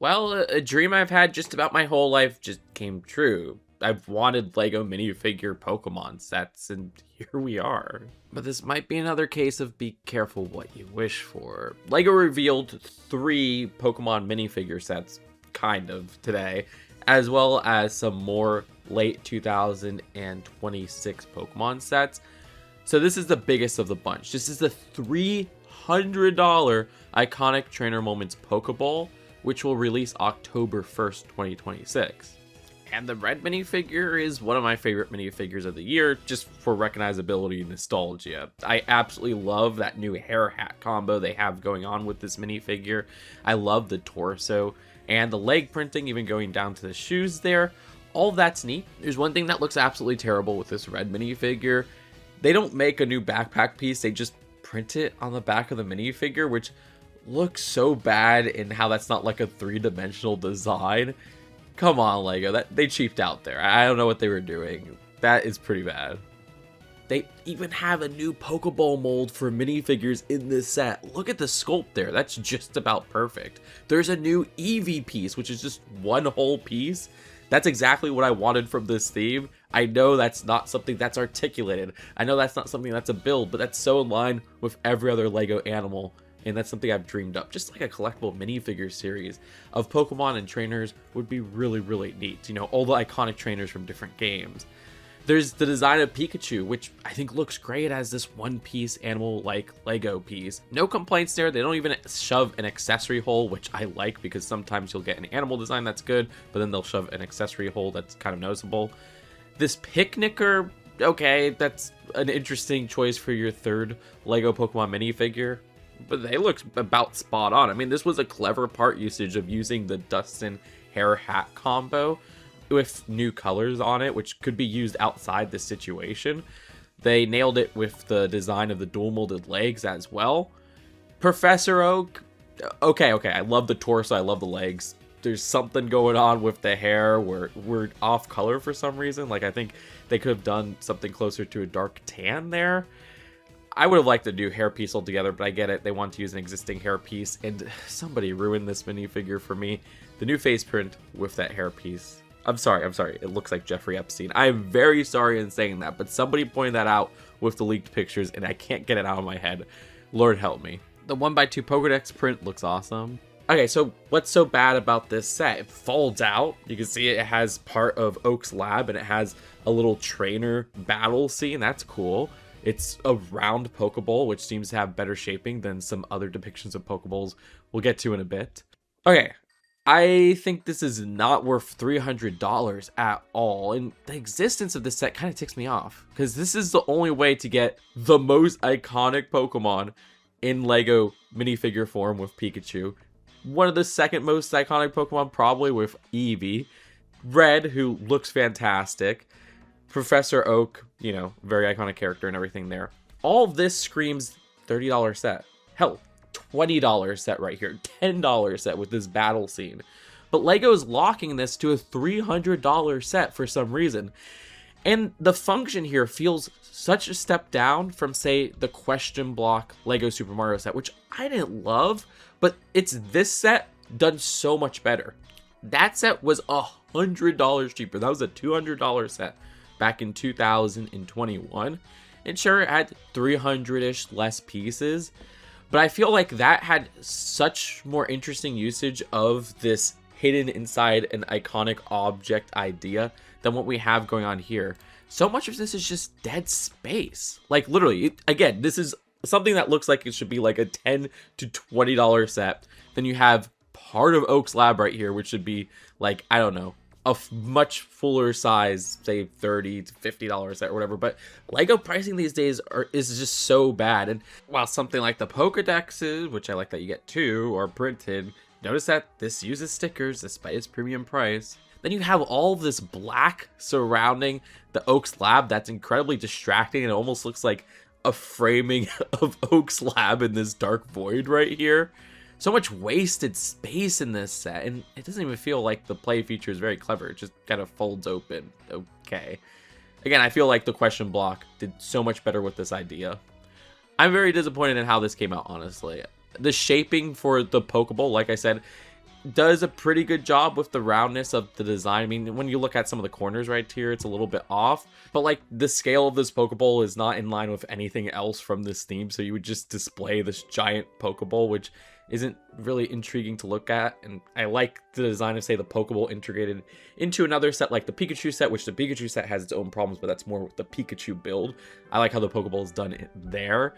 Well, a dream I've had just about my whole life just came true. I've wanted LEGO minifigure Pokemon sets, and here we are. But this might be another case of be careful what you wish for. LEGO revealed 3 Pokemon minifigure sets, kind of, today, as well as some more late 2026 Pokemon sets. So this is the biggest of the bunch. This is the $300 Iconic Trainer Moments Poké Ball, which will release October 1st, 2026. And the red minifigure is one of my favorite minifigures of the year, just for recognizability and nostalgia. I absolutely love that new hair hat combo they have going on with this minifigure. I love the torso and the leg printing, even going down to the shoes there. All of that's neat. There's one thing that looks absolutely terrible with this red minifigure. They don't make a new backpack piece, they just print it on the back of the minifigure, which looks so bad in how that's not like a 3-dimensional design. Come on, LEGO, they cheaped out there. I don't know what they were doing. That is pretty bad. They even have a new Pokeball mold for minifigures in this set. Look at the sculpt there. That's just about perfect. There's a new Eevee piece, which is just one whole piece. That's exactly what I wanted from this theme. I know that's not something that's articulated. I know that's not something that's a build, but that's so in line with every other LEGO animal. And that's something I've dreamed up. Just like a collectible minifigure series of Pokemon and trainers would be really, really neat. You know, all the iconic trainers from different games. There's the design of Pikachu, which I think looks great as this one-piece animal-like Lego piece. No complaints there. They don't even shove an accessory hole, which I like because sometimes you'll get an animal design that's good, but then they'll shove an accessory hole that's kind of noticeable. This Picnicker, okay, that's an interesting choice for your 3rd LEGO Pokemon minifigure. But they look about spot on. I mean, this was a clever part usage of using the Dustin hair hat combo with new colors on it, which could be used outside the situation. They nailed it with the design of the dual molded legs as well. Professor Oak, okay, I love the torso, I love the legs. There's something going on with the hair where we're off color for some reason. Like, I think they could have done something closer to a dark tan there. I would have liked a new hairpiece altogether, but I get it. They want to use an existing hairpiece, and somebody ruined this minifigure for me. The new face print with that hairpiece. I'm sorry. It looks like Jeffrey Epstein. I am very sorry in saying that, but somebody pointed that out with the leaked pictures, and I can't get it out of my head. Lord help me. The 1x2 Pokedex print looks awesome. Okay, so what's so bad about this set? It folds out. You can see it has part of Oak's lab, and it has a little trainer battle scene. That's cool. It's a round Pokeball, which seems to have better shaping than some other depictions of Pokeballs we'll get to in a bit. Okay, I think this is not worth $300 at all, and the existence of this set kind of ticks me off, because this is the only way to get the most iconic Pokemon in LEGO minifigure form with Pikachu, one of the second most iconic Pokemon probably with Eevee, Red, who looks fantastic, Professor Oak, you know, very iconic character and everything there. All of this screams $30 set. Hell, $20 set right here. $10 set with this battle scene. But LEGO's locking this to a $300 set for some reason. And the function here feels such a step down from, say, the question block LEGO Super Mario set, which I didn't love, but it's this set done so much better. That set was $100 cheaper. That was a $200 set back in 2021, and sure, it had 300-ish less pieces, but I feel like that had such more interesting usage of this hidden inside an iconic object idea than what we have going on here. So much of this is just dead space. Like, literally, again, this is something that looks like it should be like a $10 to $20 set. Then you have part of Oak's lab right here, which should be like, I don't know, a much fuller size, say $30 to $50 set or whatever. But LEGO pricing these days is just so bad. And while something like the Pokedexes, which I like that you get 2, are printed, notice that this uses stickers despite its premium price. Then you have all this black surrounding the Oak's lab that's incredibly distracting, and it almost looks like a framing of Oak's lab in this dark void right here. So much wasted space in this set, and it doesn't even feel like the play feature is very clever. It just kind of folds open. Okay. Again, I feel like the question block did so much better with this idea. I'm very disappointed in how this came out, honestly. The shaping for the Pokeball, like I said, does a pretty good job with the roundness of the design. I mean, when you look at some of the corners right here, it's a little bit off, but like the scale of this Pokeball is not in line with anything else from this theme. So you would just display this giant Pokeball, which isn't really intriguing to look at. And I like the design of, say, the Pokeball integrated into another set like the Pikachu set, which the Pikachu set has its own problems, but that's more with the Pikachu build. I like how the Pokeball is done there.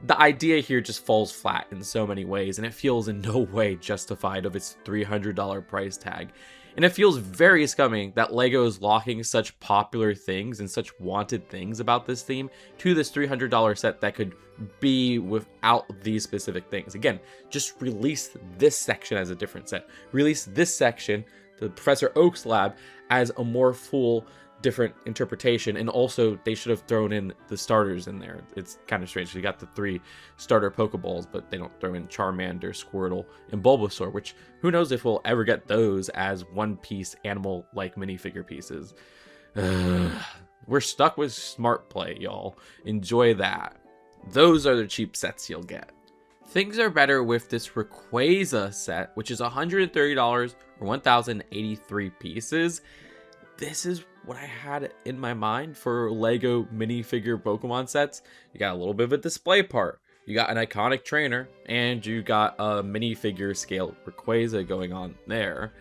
The idea here just falls flat in so many ways, and it feels in no way justified of its $300 price tag. And it feels very scummy that LEGO is locking such popular things and such wanted things about this theme to this $300 set that could be without these specific things. Again, just release this section as a different set. Release this section, the Professor Oak's lab, as a more full different interpretation. And also they should have thrown in the starters in there. It's kind of strange. You got the 3 starter Pokeballs, but they don't throw in Charmander, Squirtle, and Bulbasaur, which who knows if we'll ever get those as one-piece animal like minifigure pieces. We're stuck with Smart Play, y'all. Enjoy that. Those are the cheap sets you'll get. Things are better with this Rayquaza set, which is $130 for 1,083 pieces. This is what I had in my mind for LEGO minifigure Pokemon sets. You got a little bit of a display part, you got an iconic trainer, and you got a minifigure scale Rayquaza going on there.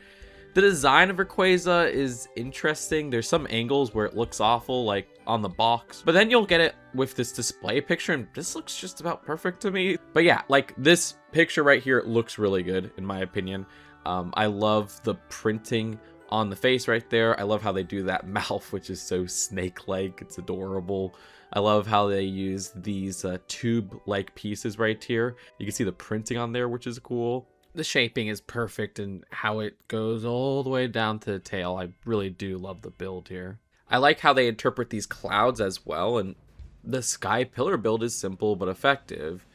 The design of Rayquaza is interesting. There's some angles where it looks awful, like on the box, but then you'll get it with this display picture, and this looks just about perfect to me. But yeah, like this picture right here, it looks really good in my opinion. I love the printing on the face right there. I love how they do that mouth, which is so snake-like. It's adorable. I love how they use these tube-like pieces right here. You can see the printing on there, which is cool. The shaping is perfect and how it goes all the way down to the tail. I really do love the build here. I like how they interpret these clouds as well, and the Sky Pillar build is simple but effective.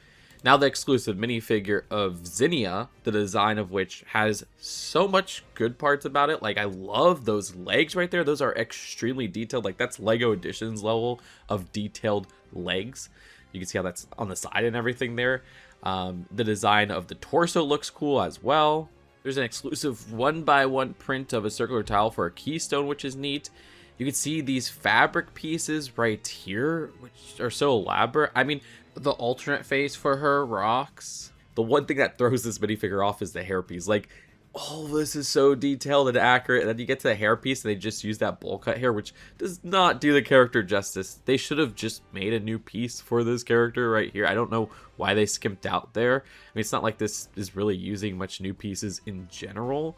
Now the exclusive minifigure of Zinnia, the design of which has so much good parts about it. Like, I love those legs right there. Those are extremely detailed. Like, that's LEGO Editions level of detailed legs. You can see how that's on the side and everything there. The design of the torso looks cool as well. There's an exclusive 1x1 print of a circular tile for a keystone, which is neat. You can see these fabric pieces right here, which are so elaborate. I mean, the alternate face for her rocks. The one thing that throws this minifigure off is the hairpiece. Like, all this is so detailed and accurate, and then you get to the hairpiece and they just use that bowl cut hair, which does not do the character justice. They should have just made a new piece for this character right here. I don't know why they skimped out there. I mean, it's not like this is really using much new pieces in general.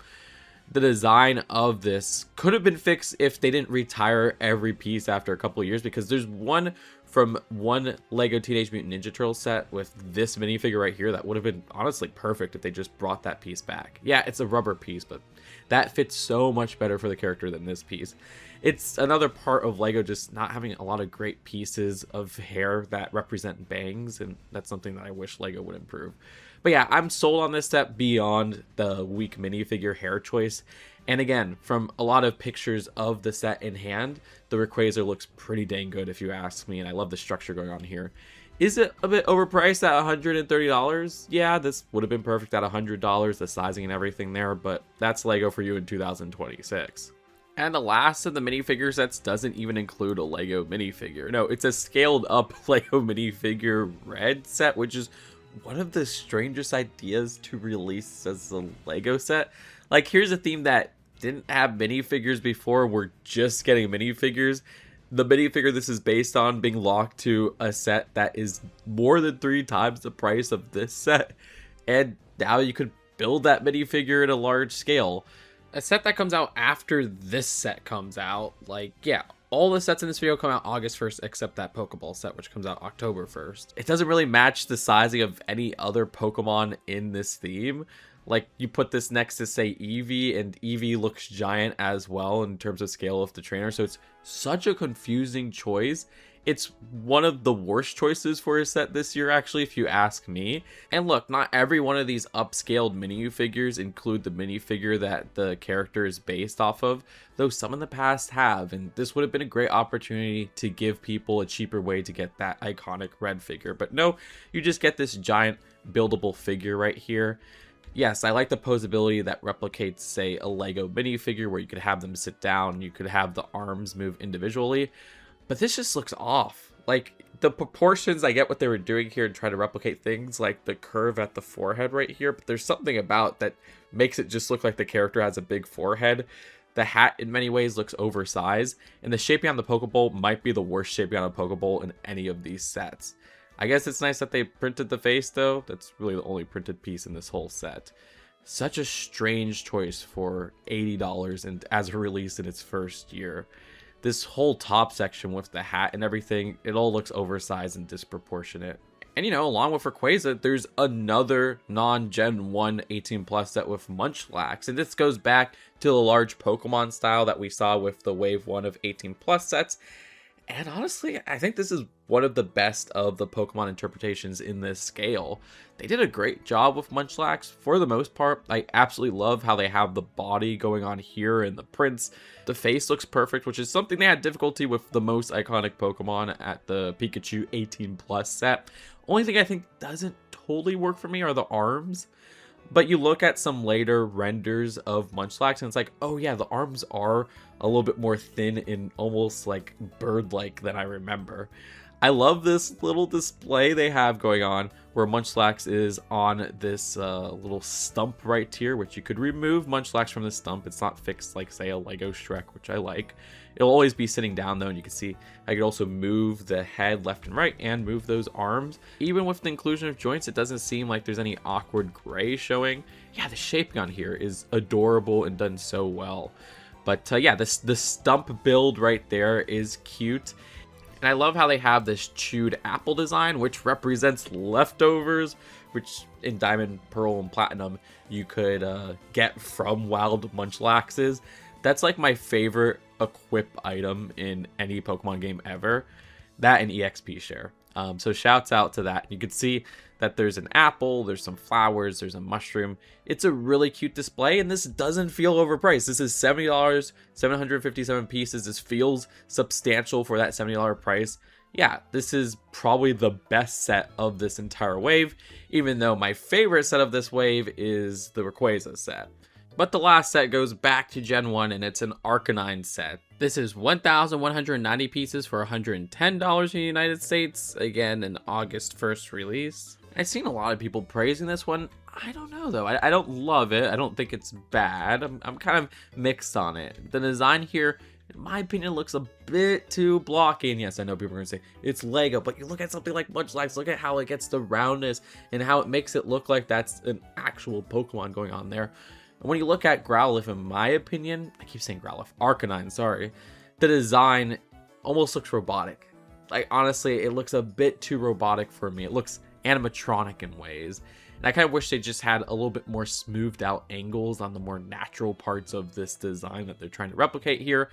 The design of this could have been fixed if they didn't retire every piece after a couple of years, because there's one from one LEGO Teenage Mutant Ninja Turtles set with this minifigure right here that would have been honestly perfect if they just brought that piece back. Yeah, it's a rubber piece, but that fits so much better for the character than this piece. It's another part of LEGO just not having a lot of great pieces of hair that represent bangs, and that's something that I wish LEGO would improve. But yeah, I'm sold on this set beyond the weak minifigure hair choice. And again, from a lot of pictures of the set in hand, the Rayquaza looks pretty dang good if you ask me, and I love the structure going on here. Is it a bit overpriced at $130? Yeah, this would have been perfect at $100, the sizing and everything there, but that's LEGO for you in 2026. And the last of the minifigure sets doesn't even include a LEGO minifigure. No, it's a scaled up LEGO minifigure red set, which is one of the strangest ideas to release as a LEGO set. Like, here's a theme that didn't have minifigures before. We're just getting minifigures. The minifigure this is based on being locked to a set that is more than 3 times the price of this set. And now you could build that minifigure at a large scale. A set that comes out after this set comes out. Like, yeah, all the sets in this video come out August 1st except that Pokeball set, which comes out October 1st. It doesn't really match the sizing of any other Pokemon in this theme. Like, you put this next to, say, Eevee, and Eevee looks giant as well in terms of scale of the trainer. So it's such a confusing choice. It's one of the worst choices for a set this year, actually, if you ask me. And look, not every one of these upscaled minifigures include the minifigure that the character is based off of, though some in the past have, and this would have been a great opportunity to give people a cheaper way to get that iconic red figure. But no, you just get this giant buildable figure right here. Yes, I like the posability that replicates, say, a LEGO minifigure where you could have them sit down, you could have the arms move individually, but this just looks off. Like, the proportions, I get what they were doing here and try to replicate things like the curve at the forehead right here, but there's something about that makes it just look like the character has a big forehead. The hat in many ways looks oversized, and the shaping on the Pokeball might be the worst shaping on a Pokeball in any of these sets. I guess it's nice that they printed the face though. That's really the only printed piece in this whole set. Such a strange choice for $80 and as a release in its first year. This whole top section with the hat and everything, it all looks oversized and disproportionate. And you know, along with Rayquaza, there's another non-Gen 1 18+ set with Munchlax. And this goes back to the large Pokemon style that we saw with the Wave 1 of 18+ sets. And honestly, I think this is one of the best of the Pokemon interpretations in this scale. They did a great job with Munchlax for the most part. I absolutely love how they have the body going on here and the prints. The face looks perfect, which is something they had difficulty with the most iconic Pokemon at the Pikachu 18+ set. Only thing I think doesn't totally work for me are the arms. But you look at some later renders of Munchlax and it's like, oh yeah, the arms are a little bit more thin and almost like bird-like than I remember. I love this little display they have going on where Munchlax is on this little stump right here, which you could remove Munchlax from the stump. It's not fixed like, say, a Lego Shrek, which I like. It'll always be sitting down though, and you can see I could also move the head left and right and move those arms. Even with the inclusion of joints, it doesn't seem like there's any awkward gray showing. Yeah, the shaping on here is adorable and done so well. But yeah, the stump build right there is cute. And I love how they have this chewed apple design, which represents leftovers, which in Diamond, Pearl, and Platinum, you could get from Wild Munchlaxes. That's like my favorite equip item in any Pokemon game ever. That and EXP share. So shouts out to that. You can see that there's an apple, there's some flowers, there's a mushroom. It's a really cute display, and this doesn't feel overpriced. This is $70, 757 pieces. This feels substantial for that $70 price. Yeah, this is probably the best set of this entire wave, even though my favorite set of this wave is the Rayquaza set. But the last set goes back to Gen 1, and it's an Arcanine set. This is 1,190 pieces for $110 in the United States, again an August 1st release. I've seen a lot of people praising this one. I don't know though, I don't love it. I don't think it's bad. I'm kind of mixed on it. The design here, in my opinion, looks a bit too blocky. And yes, I know people are going to say it's Lego, but you look at something like Munchlax, look at how it gets the roundness and how it makes it look like that's an actual Pokemon going on there. And when you look at Growlithe, in my opinion, I keep saying Growlithe, Arcanine, sorry, the design almost looks robotic. Like, honestly, it looks a bit too robotic for me. It looks animatronic in ways. And I kind of wish they just had a little bit more smoothed out angles on the more natural parts of this design that they're trying to replicate here.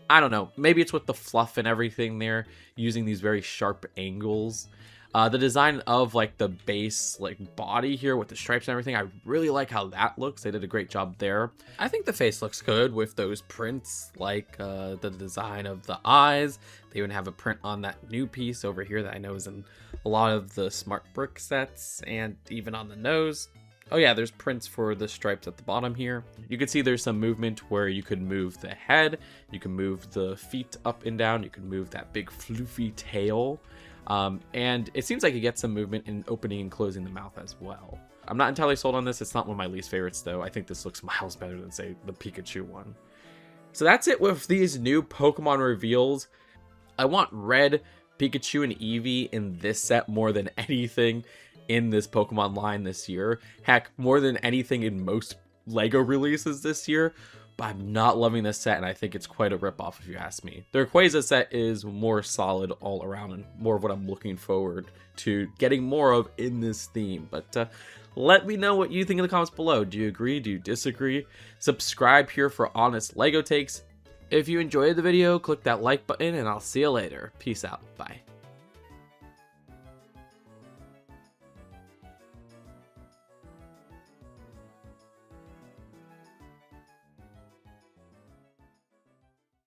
I don't know. Maybe it's with the fluff and everything there, using these very sharp angles. The design of like the base like body here with the stripes and everything, I really like how that looks. They did a great job there. I think the face looks good with those prints, like the design of the eyes. They even have a print on that new piece over here that I know is in a lot of the Smart Brick sets, and even on the nose. Oh yeah, there's prints for the stripes at the bottom here. You can see there's some movement where you could move the head, you can move the feet up and down, you can move that big floofy tail. And it seems like you get some movement in opening and closing the mouth as well. I'm not entirely sold on this. It's not one of my least favorites though. I think this looks miles better than, say, the Pikachu one. So that's it with these new Pokemon reveals. I want Red, Pikachu, and Eevee in this set more than anything in this Pokemon line this year. Heck, more than anything in most LEGO releases this year. But I'm not loving this set, and I think it's quite a ripoff if you ask me. The Rayquaza set is more solid all around and more of what I'm looking forward to getting more of in this theme. But let me know what you think in the comments below. Do you agree? Do you disagree? Subscribe here for honest LEGO takes. If you enjoyed the video, click that like button, and I'll see you later. Peace out. Bye.